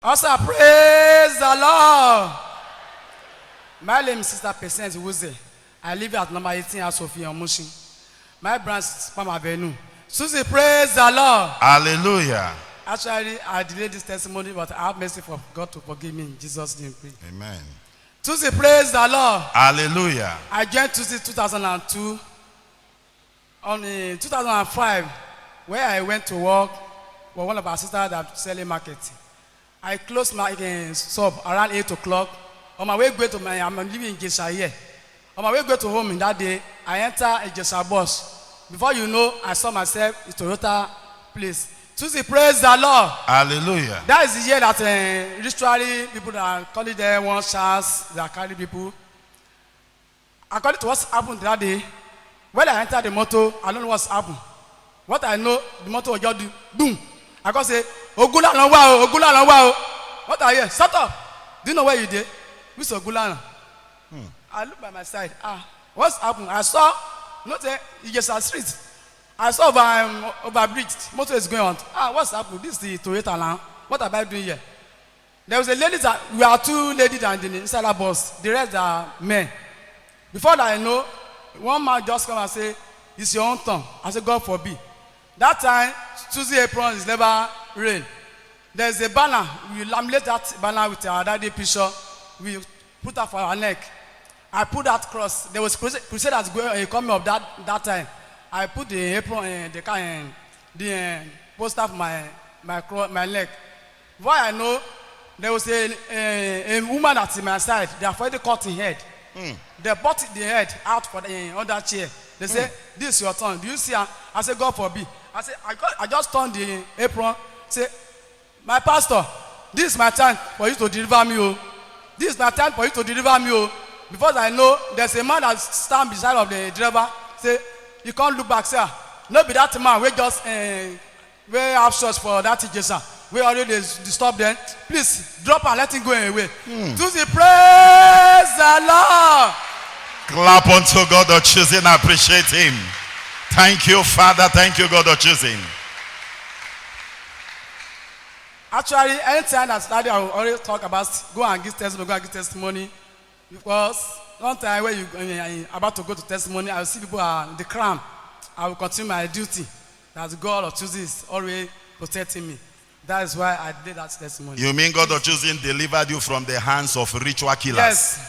Also, praise the Lord. My name is Sister Patience Wuze. I live at number 18 at Sophia Mushin. My branch is Palm Avenue. Susie, praise the Lord. Hallelujah. Actually, I delayed this testimony, but I have mercy for God to forgive me in Jesus' name. Amen. Susie, praise the Lord. Hallelujah. I joined Tuesday 2002. On 2005, where I went to work for one of our sisters that selling market. I closed my shop around 8 o'clock. On my way going to I'm living in Jesha here. On my way going to home in that day, I enter a Jesha bus. Before you know, I saw myself in Toyota place. Tuesday, praise the Lord. Hallelujah. That is the year that literally people that are calling them one chance, they are carrying people. According to what's happened that day, when I entered the motor, I don't know what's happened. What I know, the motor will just do boom. I can say, Ogula no wa, Ogula no wa. What are you? Shut up. Do you know where you did? Which Ogula? I look by my side. What's happened? I saw, not a Ijesa street. I saw over bridge. Motor is going on. What's happened? This is the Toyota now. What am I doing here? There was a lady that we are two ladies and the inside the bus. The rest are men. Before that I know, one man just come and say, "It's your own turn." I said, "God forbid." That time, Tuesday apron is never rain. There's a banner. We laminate that banner with our daddy picture. We put that for our neck. I put that cross. There was crusaders going coming up that time. I put the apron, the poster for my leg. Why I know there was a woman that's in my side. They have already cut her head. They brought the head out for the under chair. They say, "This is your turn. Do you see her?" I said, "God forbid." I said, I just turned the apron. Say, "My pastor, this is my time for you to deliver me. Oh. This is my time for you to deliver me. Oh." Because I know there's a man that stands beside of the driver. Say, "You can't look back, sir. No be that man. We just we have church for that teacher. We already disturb them. Please drop and let him go away." To the praise the Lord. Clap unto God of choosing. I appreciate him. Thank you, Father. Thank you, God of choosing. Actually, anytime that study, I will always talk about go and give testimony. Because one time when you about to go to testimony, I will see people are in the crown. I will continue my duty. That God of choosing is always protecting me. That is why I did that testimony. You mean God of choosing delivered you from the hands of ritual killers? Yes.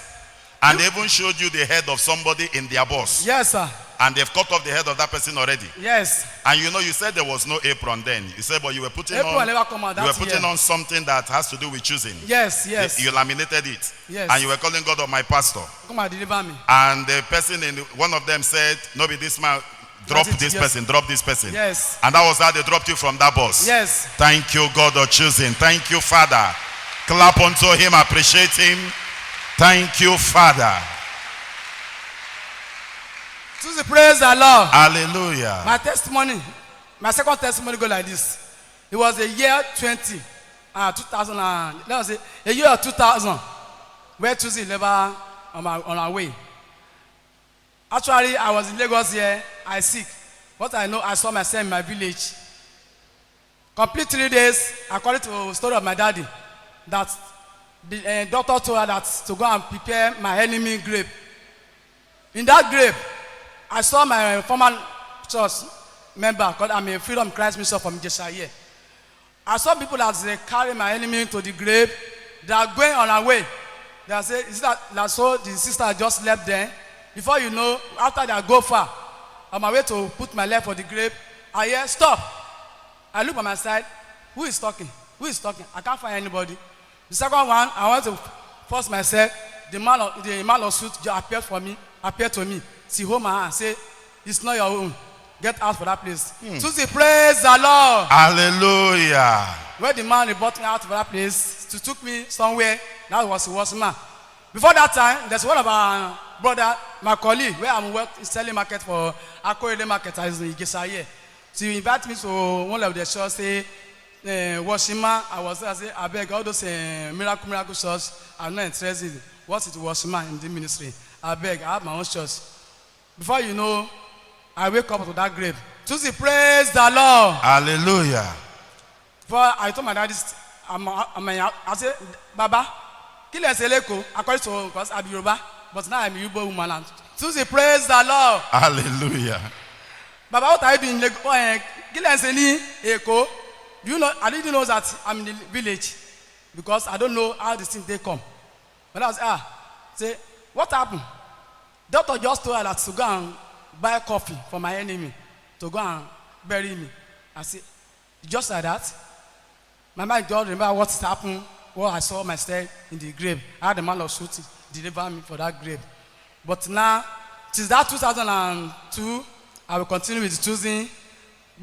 And they even showed you the head of somebody in their boss. Yes, sir. And they've cut off the head of that person already. Yes. And you know, you said there was no apron then. You said, but you were putting Apron never come out that you were putting year. on something that has to do with choosing. Yes, yes. You laminated it. Yes. And you were calling God of my pastor. Come and deliver me. And the person one of them said, "No, be this man, drop this person, drop this person." Yes. And that was how they dropped you from that bus. Yes. Thank you, God of choosing. Thank you, Father. Clap unto him, appreciate him. Thank you, Father. To the praise the Lord. Hallelujah. My testimony, my second testimony go like this. It was a year 2000, let us say a year 2000, where Tuesday never on our way. Actually, I was in Lagos here. I sick. What I know, I saw myself in my village. Complete 3 days, according to the story of my daddy, that the doctor told her that to go and prepare my enemy grave. In that grave, I saw my former church member, because I'm a Freedom Christ Mission from Jesha here. I saw people that they carry my enemy to the grave. They are going on our way. They say, "Is that so?" The sister just left there. Before you know, after they go far, on my way to put my leg for the grave, I hear, "Stop." I look on my side. Who is talking? Who is talking? I can't find anybody. The second one, I want to force myself. The man of suit just appeared to me. See, hold my hand, say, "It's not your own. Get out for that place." Tuesday, praise the Lord. Hallelujah. When the man brought me out for that place, he took me somewhere. That was man. Before that time, there's one of our brother, my colleague, where I'm working selling market for Akorede market as in Jesha here. So he invited me to one of the shows, say, Washima. I was there, I say, "I beg all those miracle shows. I'm not interested. What is Washima in the ministry? I beg, I have my own church." Before you know, I wake up to that grave. Tuesday, praise the Lord. Hallelujah. But I told my daddy, I say, Baba, kill us Eleko, according to because I'm Yoruba, but now I'm a Yoruba woman. And Tuesday, praise the Lord. Hallelujah. Baba, what are you doing? Kill us Eko. Do you know? I didn't know that I'm in the village because I don't know how the thing they come. But I was say, what happened? Doctor just told her that to go and buy coffee for my enemy to go and bury me. I said, just like that. My mind don't remember what happened, what I saw myself in the grave. I had the man of truth deliver me for that grave. But now, since that 2002, I will continue with choosing.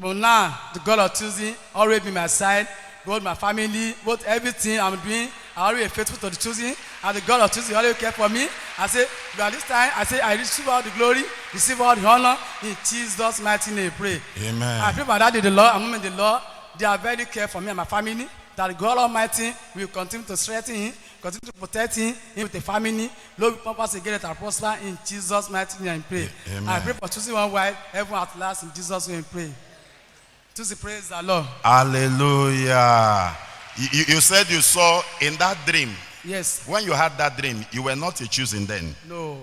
But now, the God of choosing already be my side, both my family, both everything I'm doing. I already faithful to the choosing, and the God of choosing always care for me. I say, by this time, I say, I receive all the glory, receive all the honor. In Jesus' mighty name, pray. Amen. I pray for that the Lord, I'm in the Lord. They are very care for me and my family. That God Almighty will continue to strengthen him, continue to protect him with the family. Lord, purpose again that I prosper in Jesus' mighty name. Pray. Amen. I pray for choosing one wife, everyone at last in Jesus' name. Pray. To praise the Lord. Hallelujah. You said you saw in that dream. Yes. When you had that dream, you were not a choosing then. No.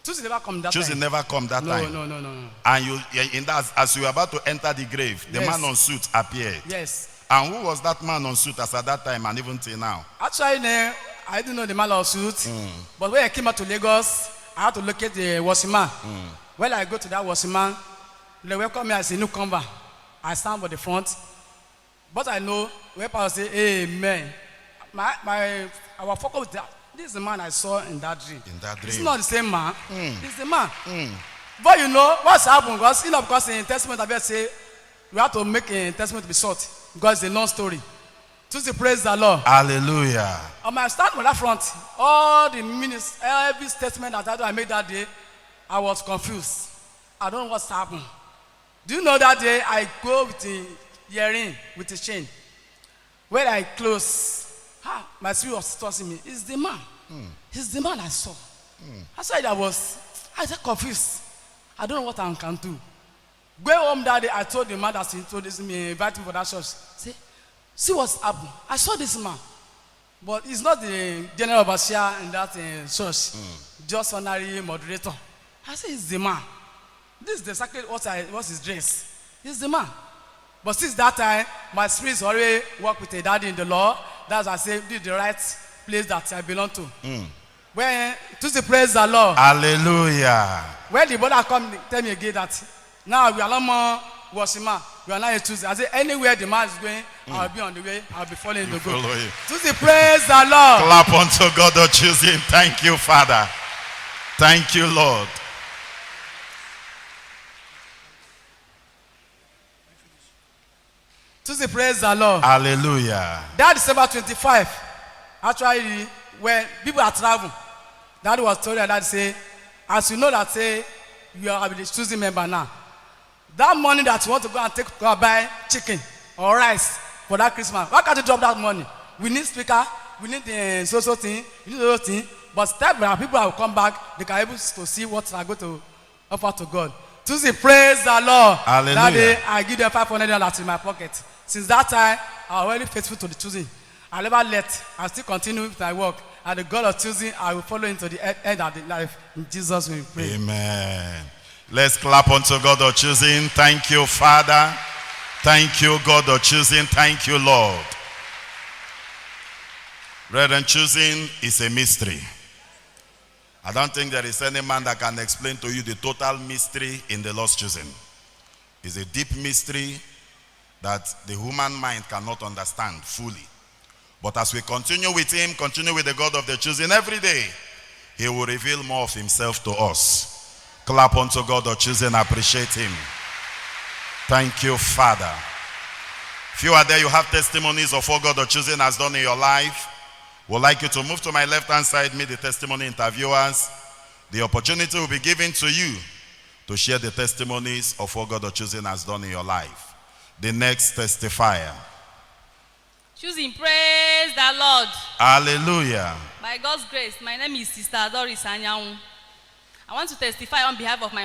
Choosing never come that Choosing time. never come that time. No. And you, in that, as you were about to enter the grave, the Yes. man on suit appeared. Yes. And who was that man on suit as at that time and even till now? Actually, I didn't know the man of suit. But when I came out to Lagos, I had to locate the washerman. When I go to that washerman, they welcome me as a newcomer. I stand by the front. But I know when people say, Amen. Our focus with that. This is the man I saw in that dream. In that dream. It's not the same man. It's the man. But you know what's happened? Because in testament I say we have to make a testament to be short because it's a long story. To praise the Lord. Hallelujah. On my stand on that front, all the minutes, every statement that I made that day, I was confused. I don't know what's happened. Do you know that day I go with the earring, with the chain. When I close, my spirit was tossing me. It's the man. It's the man I saw. I said I was confused. I don't know what I can do. Going home that day, I told the man that introduced me, invited me for that church. Say, see what's happened. I saw this man. But he's not the general overseer in that church. Just ordinary moderator. I said, it's the man. This is exactly what's his dress. He's the man. But since that time, my spirit already work with a daddy in the Lord. That's why I say, this is the right place that I belong to. When to praise the Lord. Hallelujah. When the brother come tell me again that now we are no more Washima, we are not a Tuesday. I say anywhere the man is going, I'll be on the way, I'll be following the go. To praise the Lord. Clap unto God of choosing. Thank you, Father. Thank you, Lord. To praise the Lord. Hallelujah. That December 25, actually, when people are traveling, that was told that say, as you know that say, you are the choosing member now. That money that you want to go and go and buy chicken or rice for that Christmas, why can't you drop that money? We need speaker, we need the social thing, we need the other thing. But step by people will come back, they can able to see what I go to offer to God. To praise the Lord. Hallelujah. That day I give them $500 in my pocket. Since that time, I was very faithful to the choosing. I never let. I still continue with my work. And the God of choosing, I will follow into the end of the life. In Jesus' name, we pray. Amen. Let's clap unto God of choosing. Thank you, Father. Thank you, God of choosing. Thank you, Lord. Brethren, choosing is a mystery. I don't think there is any man that can explain to you the total mystery in the Lord's choosing. It's a deep mystery that the human mind cannot understand fully. But as we continue with him, continue with the God of the choosing every day, he will reveal more of himself to us. Clap unto God of choosing, appreciate him. Thank you, Father. If you are there, you have testimonies of what God of choosing has done in your life. Would like you to move to my left-hand side, meet the testimony interviewers. The opportunity will be given to you to share the testimonies of what God of choosing has done in your life. The next testifier. Choosing, praise the Lord. Hallelujah. By God's grace, my name is Sister Doris Anyanwu. I want to testify on behalf of my